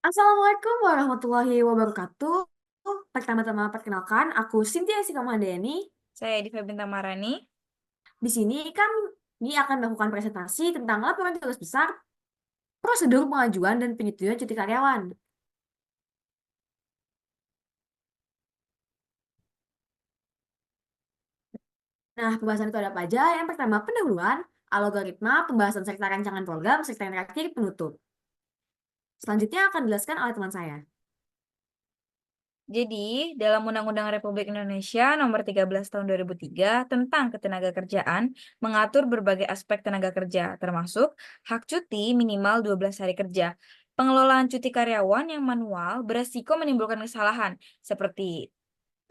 Assalamualaikum warahmatullahi wabarakatuh. Pertama-tama perkenalkan, aku Cynthia Sikamandeni. Saya Diva Bintang Marani. Di sini kan ini akan melakukan presentasi tentang laporan tugas besar, prosedur pengajuan dan penyetujuan cuti karyawan. Nah, pembahasan itu ada apa aja? Yang pertama, pendahuluan, algoritma, pembahasan serta rancangan program, serta yang terakhir, penutup. Selanjutnya akan dijelaskan oleh teman saya. Jadi, dalam Undang-Undang Republik Indonesia Nomor 13 Tahun 2003 tentang Ketenagakerjaan mengatur berbagai aspek tenaga kerja, termasuk hak cuti minimal 12 hari kerja. Pengelolaan cuti karyawan yang manual beresiko menimbulkan kesalahan, seperti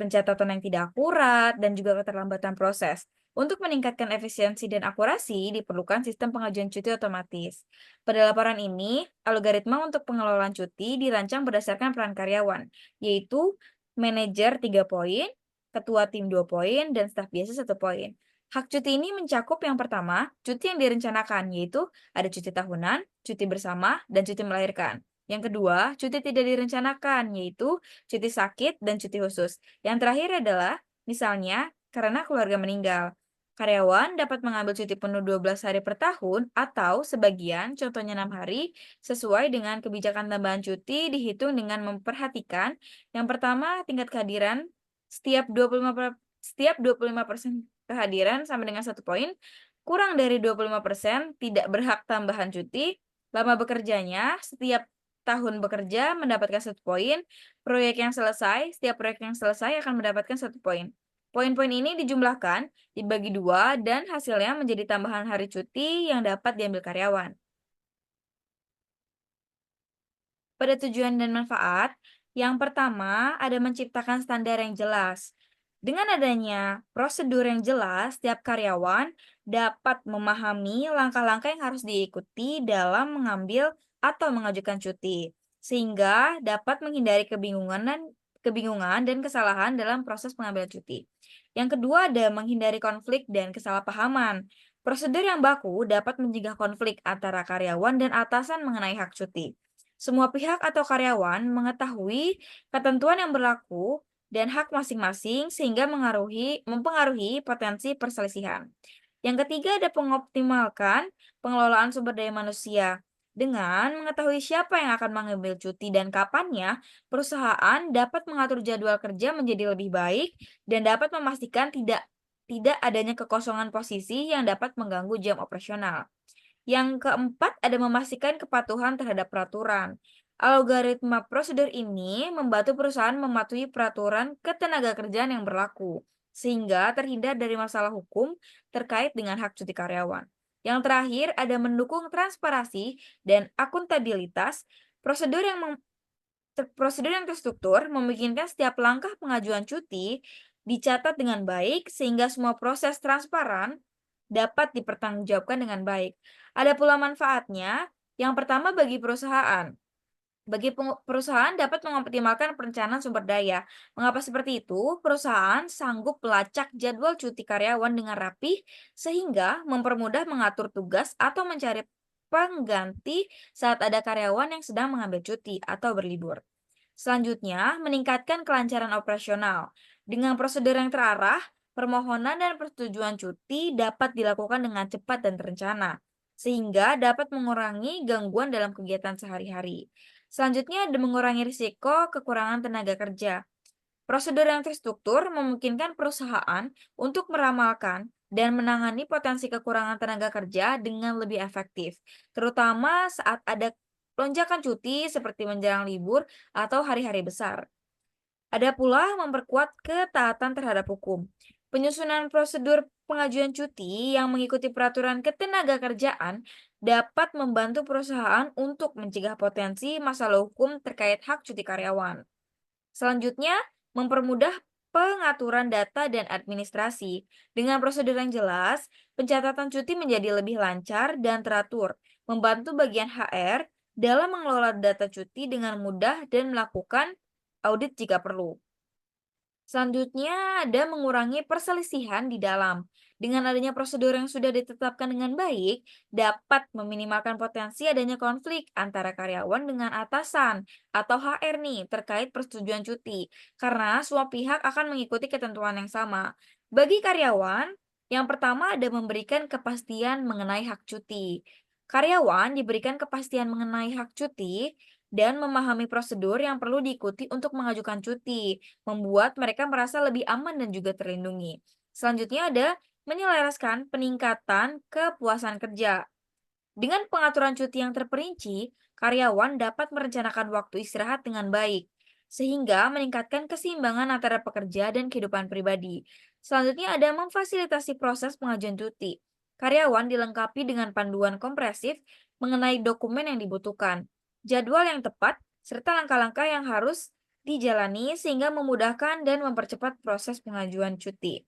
pencatatan yang tidak akurat, dan juga keterlambatan proses. Untuk meningkatkan efisiensi dan akurasi, diperlukan sistem pengajuan cuti otomatis. Pada laporan ini, algoritma untuk pengelolaan cuti dirancang berdasarkan peran karyawan, yaitu manajer 3 poin, ketua tim 2 poin, dan staf biasa 1 poin. Hak cuti ini mencakup yang pertama, cuti yang direncanakan, yaitu ada cuti tahunan, cuti bersama, dan cuti melahirkan. Yang kedua, cuti tidak direncanakan, yaitu cuti sakit dan cuti khusus. Yang terakhir adalah, misalnya, karena keluarga meninggal. Karyawan dapat mengambil cuti penuh 12 hari per tahun atau sebagian, contohnya 6 hari, sesuai dengan kebijakan tambahan cuti dihitung dengan memperhatikan yang pertama, tingkat kehadiran setiap 25% kehadiran sama dengan 1 poin, kurang dari 25% tidak berhak tambahan cuti, lama bekerjanya setiap tahun bekerja mendapatkan 1 poin, setiap proyek yang selesai akan mendapatkan 1 poin. Poin-poin ini dijumlahkan, dibagi 2, dan hasilnya menjadi tambahan hari cuti yang dapat diambil karyawan. Pada tujuan dan manfaat, yang pertama ada menciptakan standar yang jelas. Dengan adanya prosedur yang jelas, setiap karyawan dapat memahami langkah-langkah yang harus diikuti dalam mengambil atau mengajukan cuti, sehingga dapat menghindari kebingungan dan kesalahan dalam proses pengambilan cuti. Yang kedua ada menghindari konflik dan kesalahpahaman. Prosedur yang baku dapat mencegah konflik antara karyawan dan atasan mengenai hak cuti. Semua pihak atau karyawan mengetahui ketentuan yang berlaku dan hak masing-masing sehingga mempengaruhi potensi perselisihan. Yang ketiga ada mengoptimalkan pengelolaan sumber daya manusia. Dengan mengetahui siapa yang akan mengambil cuti dan kapannya, perusahaan dapat mengatur jadwal kerja menjadi lebih baik dan dapat memastikan tidak adanya kekosongan posisi yang dapat mengganggu jam operasional. Yang keempat ada memastikan kepatuhan terhadap peraturan. Algoritma prosedur ini membantu perusahaan mematuhi peraturan ketenagakerjaan yang berlaku, sehingga terhindar dari masalah hukum terkait dengan hak cuti karyawan. Yang terakhir ada mendukung transparansi dan akuntabilitas. Prosedur yang prosedur yang terstruktur memungkinkan setiap langkah pengajuan cuti dicatat dengan baik sehingga semua proses transparan dapat dipertanggungjawabkan dengan baik. Ada pula manfaatnya. Yang pertama bagi perusahaan. Perusahaan dapat mengoptimalkan perencanaan sumber daya. Mengapa seperti itu? Perusahaan sanggup melacak jadwal cuti karyawan dengan rapi sehingga mempermudah mengatur tugas atau mencari pengganti saat ada karyawan yang sedang mengambil cuti atau berlibur. Selanjutnya, meningkatkan kelancaran operasional. Dengan prosedur yang terarah, permohonan dan persetujuan cuti dapat dilakukan dengan cepat dan terencana, sehingga dapat mengurangi gangguan dalam kegiatan sehari-hari. Selanjutnya, ada mengurangi risiko kekurangan tenaga kerja. Prosedur yang terstruktur memungkinkan perusahaan untuk meramalkan dan menangani potensi kekurangan tenaga kerja dengan lebih efektif, terutama saat ada lonjakan cuti seperti menjelang libur atau hari-hari besar. Ada pula memperkuat ketaatan terhadap hukum. Penyusunan prosedur pengajuan cuti yang mengikuti peraturan ketenagakerjaan dapat membantu perusahaan untuk mencegah potensi masalah hukum terkait hak cuti karyawan. Selanjutnya, mempermudah pengaturan data dan administrasi. Dengan prosedur yang jelas, pencatatan cuti menjadi lebih lancar dan teratur, membantu bagian HR dalam mengelola data cuti dengan mudah dan melakukan audit jika perlu. Selanjutnya ada mengurangi perselisihan di dalam. Dengan adanya prosedur yang sudah ditetapkan dengan baik, dapat meminimalkan potensi adanya konflik antara karyawan dengan atasan atau HR nih terkait persetujuan cuti, karena semua pihak akan mengikuti ketentuan yang sama. Bagi karyawan, yang pertama ada memberikan kepastian mengenai hak cuti. Karyawan diberikan kepastian mengenai hak cuti dan memahami prosedur yang perlu diikuti untuk mengajukan cuti, membuat mereka merasa lebih aman dan juga terlindungi. Selanjutnya ada menyelaraskan peningkatan kepuasan kerja. Dengan pengaturan cuti yang terperinci, karyawan dapat merencanakan waktu istirahat dengan baik, sehingga meningkatkan keseimbangan antara pekerja dan kehidupan pribadi. Selanjutnya ada memfasilitasi proses pengajuan cuti. Karyawan dilengkapi dengan panduan kompresif mengenai dokumen yang dibutuhkan, jadwal yang tepat, serta langkah-langkah yang harus dijalani sehingga memudahkan dan mempercepat proses pengajuan cuti.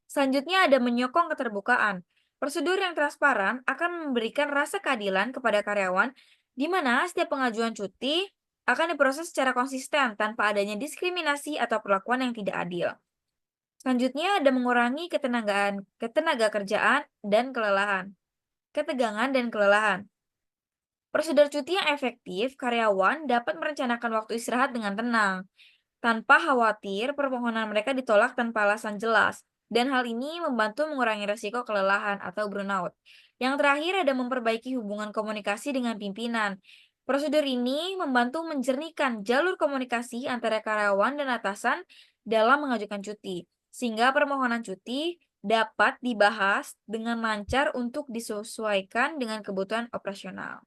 Selanjutnya ada menyokong keterbukaan. Prosedur yang transparan akan memberikan rasa keadilan kepada karyawan, di mana setiap pengajuan cuti akan diproses secara konsisten tanpa adanya diskriminasi atau perlakuan yang tidak adil. Selanjutnya ada mengurangi ketenaga kerjaan dan kelelahan. Ketegangan dan kelelahan. Prosedur cuti yang efektif, karyawan dapat merencanakan waktu istirahat dengan tenang, tanpa khawatir permohonan mereka ditolak tanpa alasan jelas, dan hal ini membantu mengurangi resiko kelelahan atau burnout. Yang terakhir ada memperbaiki hubungan komunikasi dengan pimpinan. Prosedur ini membantu menjernihkan jalur komunikasi antara karyawan dan atasan dalam mengajukan cuti, sehingga permohonan cuti dapat dibahas dengan lancar untuk disesuaikan dengan kebutuhan operasional.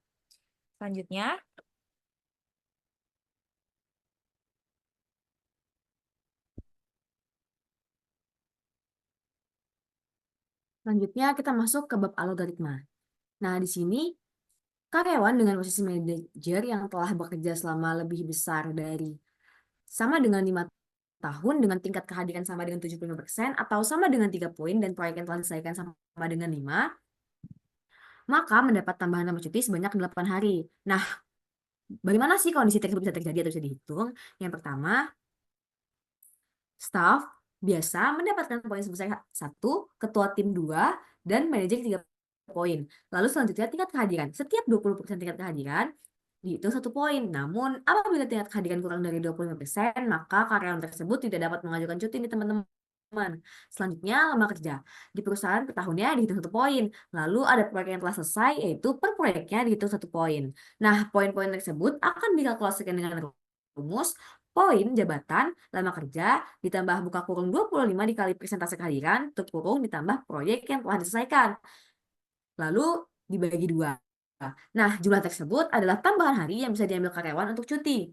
Selanjutnya, Selanjutnya kita masuk ke bab algoritma. Nah, di sini karyawan dengan posisi manajer yang telah bekerja selama lebih besar dari sama dengan 5 tahun dengan tingkat kehadiran sama dengan 75% atau sama dengan 3 poin dan proyek yang telah diselesaikan sama dengan 5, maka mendapat tambahan nama cuti sebanyak 8 hari. Nah, bagaimana sih kondisi tersebut bisa terjadi atau bisa dihitung? Yang pertama, staf biasa mendapatkan poin sebesar 1, ketua tim 2, dan manajer 3 poin. Lalu selanjutnya tingkat kehadiran. Setiap 20% tingkat kehadiran dihitung 1 poin. Namun, apabila tingkat kehadiran kurang dari 25%, maka karyawan tersebut tidak dapat mengajukan cuti nih teman-teman. Selanjutnya, lama kerja. Di perusahaan per tahunnya dihitung 1 poin. Lalu ada proyek yang telah selesai, yaitu per proyeknya dihitung 1 poin. Nah, poin-poin tersebut akan dikalkulasikan dengan rumus poin jabatan lama kerja ditambah buka kurung 25 dikali persentase kehadiran tutup kurung ditambah proyek yang telah diselesaikan. Lalu dibagi 2. Nah, jumlah tersebut adalah tambahan hari yang bisa diambil karyawan untuk cuti.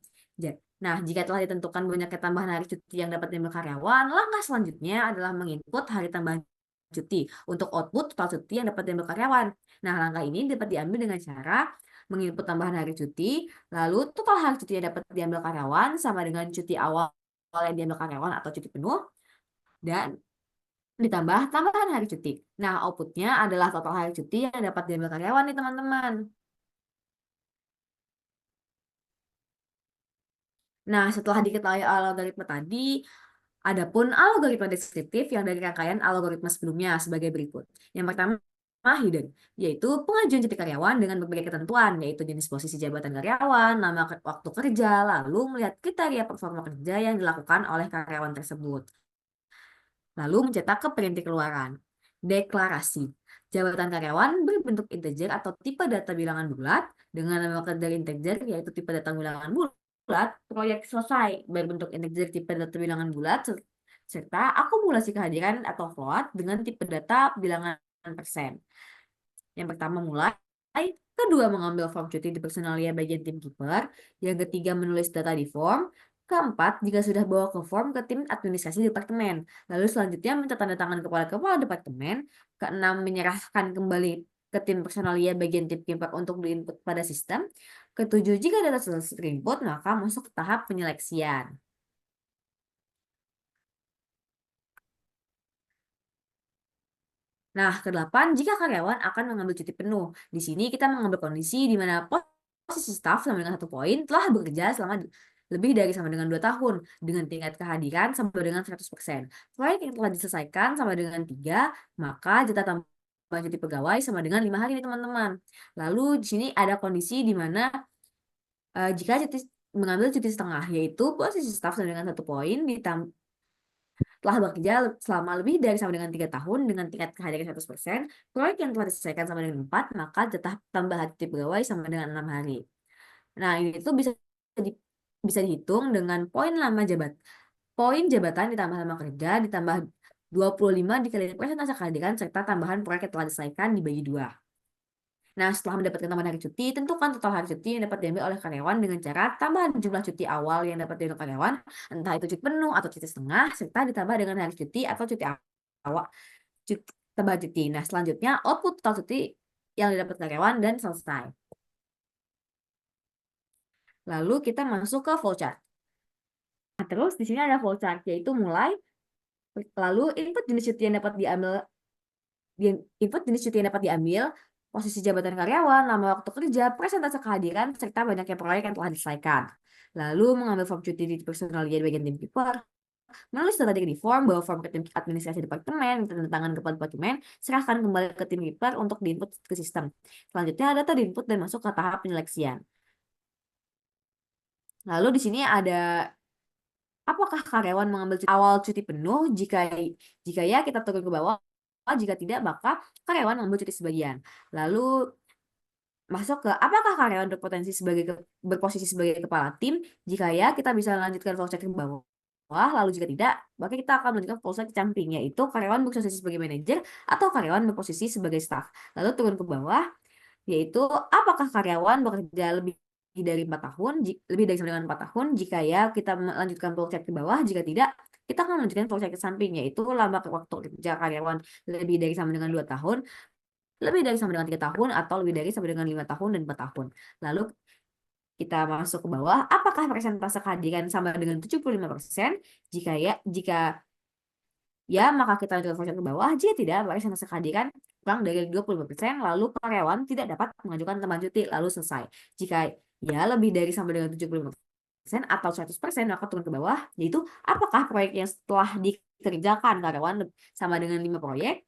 Nah, jika telah ditentukan banyaknya tambahan hari cuti yang dapat diambil karyawan, langkah selanjutnya adalah menginput hari tambahan cuti untuk output total cuti yang dapat diambil karyawan. Nah, langkah ini dapat diambil dengan cara menginput tambahan hari cuti, lalu total hari cuti yang dapat diambil karyawan sama dengan cuti awal yang diambil karyawan atau cuti penuh, dan ditambah tambahan hari cuti. Nah, outputnya adalah total hari cuti yang dapat diambil karyawan nih teman-teman. Nah, setelah diketahui algoritma tadi, adapun algoritma deskriptif yang dari rangkaian algoritma sebelumnya sebagai berikut. Yang pertama, hidden, yaitu pengajuan cuti karyawan dengan berbagai ketentuan, yaitu jenis posisi jabatan karyawan, waktu kerja, lalu melihat kriteria performa kerja yang dilakukan oleh karyawan tersebut. Lalu mencetak ke perinti keluaran. Deklarasi. Jabatan karyawan berbentuk integer atau tipe data bilangan bulat dengan nama dari integer yaitu tipe data bilangan bulat, proyek selesai berbentuk integer tipe data bilangan bulat serta akumulasi kehadiran atau float dengan tipe data bilangan persen. Yang pertama mulai, kedua mengambil form cuti di personalia bagian tim keeper, yang ketiga menulis data di form, keempat jika sudah bawa ke form ke tim administrasi departemen, lalu selanjutnya minta tanda tangan kepala kepala departemen, keenam menyerahkan kembali ke tim personalia bagian tim keeper untuk diinput pada sistem, ketujuh jika data selesai terinput maka masuk ke tahap penyeleksian. Nah, kedelapan, jika karyawan akan mengambil cuti penuh. Di sini kita mengambil kondisi di mana posisi staf sama dengan 1 poin telah bekerja selama lebih dari sama dengan 2 tahun dengan tingkat kehadiran sama dengan 100%. Proyek yang telah diselesaikan sama dengan 3, maka jatah tambahan cuti pegawai sama dengan 5 hari nih teman-teman. Lalu di sini ada kondisi di mana jika mengambil cuti setengah, yaitu posisi staf sama dengan 1 poin telah bekerja selama lebih dari sama dengan 3 tahun dengan tingkat kehadiran 100%, proyek yang telah diselesaikan sama dengan 4, maka jatah tambahan cuti pegawai sama dengan 6 hari. Nah, ini tuh bisa dihitung dengan poin jabatan ditambah lama kerja ditambah 25 dikali persentase kehadiran serta tambahan proyek yang telah diselesaikan dibagi 2. Nah, setelah mendapatkan tambahan hari cuti, tentukan total hari cuti yang dapat diambil oleh karyawan dengan cara tambahan jumlah cuti awal yang dapat diambil karyawan, entah itu cuti penuh atau cuti setengah, serta ditambah dengan hari cuti atau cuti awal, tambahan cuti. Nah, selanjutnya output total cuti yang didapat karyawan dan selesai. Lalu kita masuk ke flowchart. Nah, terus di sini ada flowchart, yaitu lalu input jenis cuti yang dapat diambil, posisi jabatan karyawan, lama waktu kerja, persentase kehadiran, serta banyaknya proyek yang telah diselesaikan. Lalu mengambil form cuti di personal di bagian tim keeper, menulis data di form, bawa form ke tim administrasi departemen, tanda tangan kepada departemen, serahkan kembali ke tim keeper untuk diinput ke sistem. Selanjutnya data diinput dan masuk ke tahap penyeleksian. Lalu di sini ada apakah karyawan mengambil awal cuti penuh? Jika ya kita turun ke bawah, jika tidak maka karyawan mengambil cuti sebagian. Lalu masuk ke apakah karyawan berposisi sebagai kepala tim? Jika ya kita bisa lanjutkan flowchart ke bawah. Lalu jika tidak, maka kita akan melanjutkan flowchart ke samping, yaitu karyawan berposisi sebagai manajer atau karyawan berposisi sebagai staff. Lalu turun ke bawah, yaitu apakah karyawan bekerja lebih dari 4 tahun, lebih dari sama dengan 4 tahun, jika ya kita melanjutkan flowchart ke bawah, jika tidak, kita akan melanjutkan flowchart ke samping, yaitu lama waktu kerja karyawan lebih dari sama dengan 2 tahun, lebih dari sama dengan 3 tahun, atau lebih dari sama dengan 5 tahun dan 4 tahun. Lalu kita masuk ke bawah, apakah persentase kehadiran sama dengan 75%? Jika ya, maka kita lanjutkan flowchart ke bawah. Jika tidak, persentase kehadiran kurang dari 25%, lalu karyawan tidak dapat mengajukan tambahan cuti, lalu selesai. Jika ya lebih dari sama dengan 75% atau 100%, maka turun ke bawah, yaitu apakah proyek yang setelah dikerjakan karyawan sama dengan 5 proyek?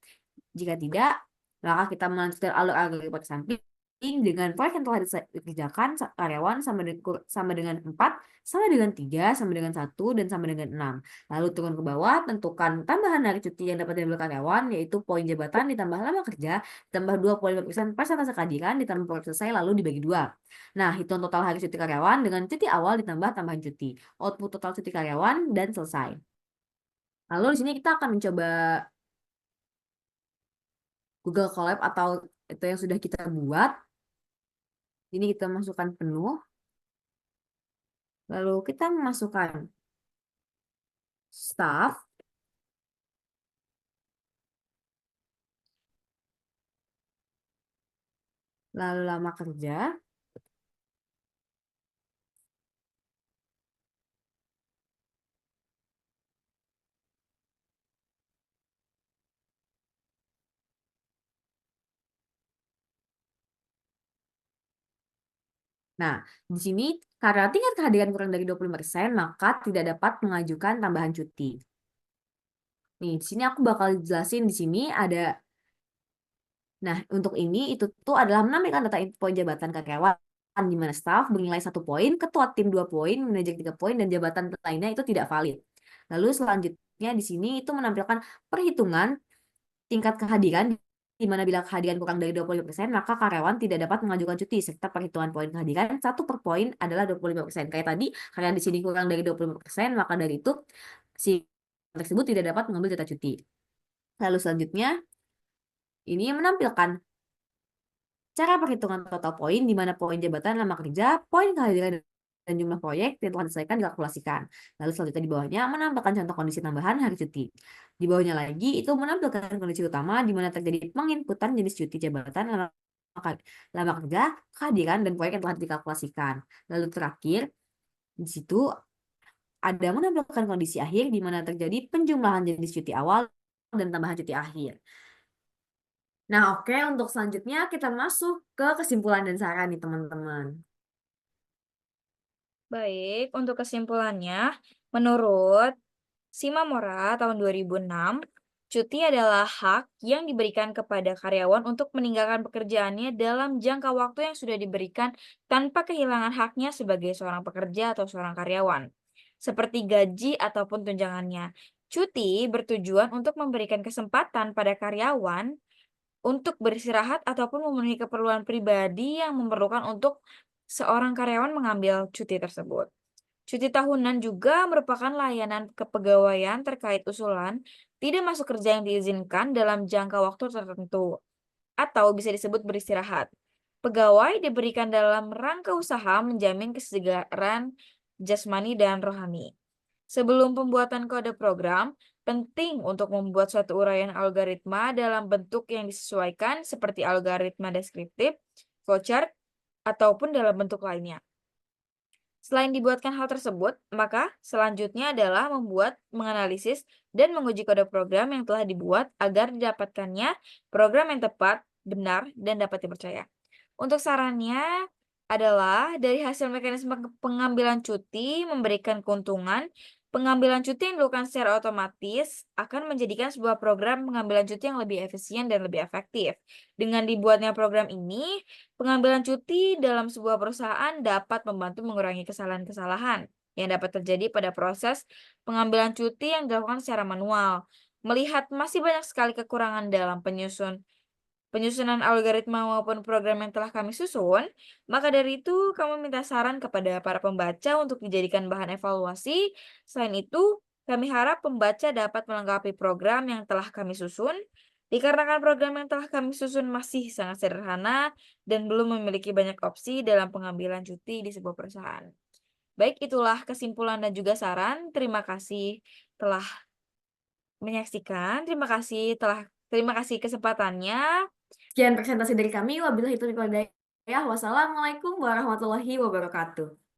Jika tidak, maka kita melanjutkan alur-alur ke samping dengan proyek yang telah dikerjakan karyawan sama dengan 4, sama dengan 3, sama dengan 1, dan sama dengan 6. Lalu turun ke bawah, tentukan tambahan hari cuti yang dapat diambil karyawan, yaitu poin jabatan ditambah lama kerja, ditambah 25% persentase kehadiran, ditambah proyek selesai, lalu dibagi 2. Nah, hitung total hari cuti karyawan dengan cuti awal ditambah tambahan cuti. Output total cuti karyawan dan selesai. Lalu di sini kita akan mencoba Google Colab atau itu yang sudah kita buat. Ini kita masukkan penuh. Lalu kita memasukkan staff. Lalu lama kerja. Nah, di sini karena tingkat kehadiran kurang dari 25%, maka tidak dapat mengajukan tambahan cuti. Nih, di sini aku bakal jelasin di sini ada. Nah, untuk ini itu tuh adalah menampilkan data poin jabatan karyawan di mana staf bernilai 1 poin, ketua tim 2 poin, manajer 3 poin, dan jabatan lainnya itu tidak valid. Lalu selanjutnya di sini itu menampilkan perhitungan tingkat kehadiran di mana bila kehadiran kurang dari 25%, maka karyawan tidak dapat mengajukan cuti, serta perhitungan poin kehadiran 1 per poin adalah 25%. Kayak tadi, karena di sini kurang dari 25%, maka dari itu si tersebut tidak dapat mengambil jatah cuti. Lalu selanjutnya, ini menampilkan cara perhitungan total poin, di mana poin jabatan lama kerja, poin kehadiran, dan jumlah proyek yang telah diselesaikan dikalkulasikan. Lalu selanjutnya di bawahnya menampilkan contoh kondisi tambahan hari cuti. Di bawahnya lagi itu menampilkan kondisi utama di mana terjadi penginputan jenis cuti jabatan lama kerja, kehadiran, dan proyek yang telah dikalkulasikan. Lalu terakhir, di situ ada menampilkan kondisi akhir di mana terjadi penjumlahan jenis cuti awal dan tambahan cuti akhir. Nah, oke, untuk selanjutnya kita masuk ke kesimpulan dan saran nih, teman-teman. Baik, untuk kesimpulannya, menurut Simamora tahun 2006, cuti adalah hak yang diberikan kepada karyawan untuk meninggalkan pekerjaannya dalam jangka waktu yang sudah diberikan tanpa kehilangan haknya sebagai seorang pekerja atau seorang karyawan, seperti gaji ataupun tunjangannya. Cuti bertujuan untuk memberikan kesempatan pada karyawan untuk beristirahat ataupun memenuhi keperluan pribadi yang memerlukan untuk seorang karyawan mengambil cuti tersebut. Cuti tahunan juga merupakan layanan kepegawaian terkait usulan tidak masuk kerja yang diizinkan dalam jangka waktu tertentu, atau bisa disebut beristirahat. Pegawai diberikan dalam rangka usaha menjamin kesegaran jasmani dan rohani. Sebelum pembuatan kode program, penting untuk membuat suatu uraian algoritma dalam bentuk yang disesuaikan seperti algoritma deskriptif, flowchart, ataupun dalam bentuk lainnya. Selain dibuatkan hal tersebut, maka selanjutnya adalah membuat, menganalisis, dan menguji kode program yang telah dibuat agar didapatkannya program yang tepat, benar, dan dapat dipercaya. Untuk sarannya adalah dari hasil mekanisme pengambilan cuti memberikan keuntungan, pengambilan cuti yang dilakukan secara otomatis akan menjadikan sebuah program pengambilan cuti yang lebih efisien dan lebih efektif. Dengan dibuatnya program ini, pengambilan cuti dalam sebuah perusahaan dapat membantu mengurangi kesalahan-kesalahan yang dapat terjadi pada proses pengambilan cuti yang dilakukan secara manual. Melihat masih banyak sekali kekurangan dalam penyusunan algoritma maupun program yang telah kami susun, maka dari itu kami minta saran kepada para pembaca untuk dijadikan bahan evaluasi. Selain itu, kami harap pembaca dapat melengkapi program yang telah kami susun, dikarenakan program yang telah kami susun masih sangat sederhana dan belum memiliki banyak opsi dalam pengambilan cuti di sebuah perusahaan. Baik, itulah kesimpulan dan juga saran. Terima kasih telah menyaksikan. Terima kasih kesempatannya. Sekian presentasi dari kami. Wabillahi taufiq wal hidayah. Wassalamualaikum warahmatullahi wabarakatuh.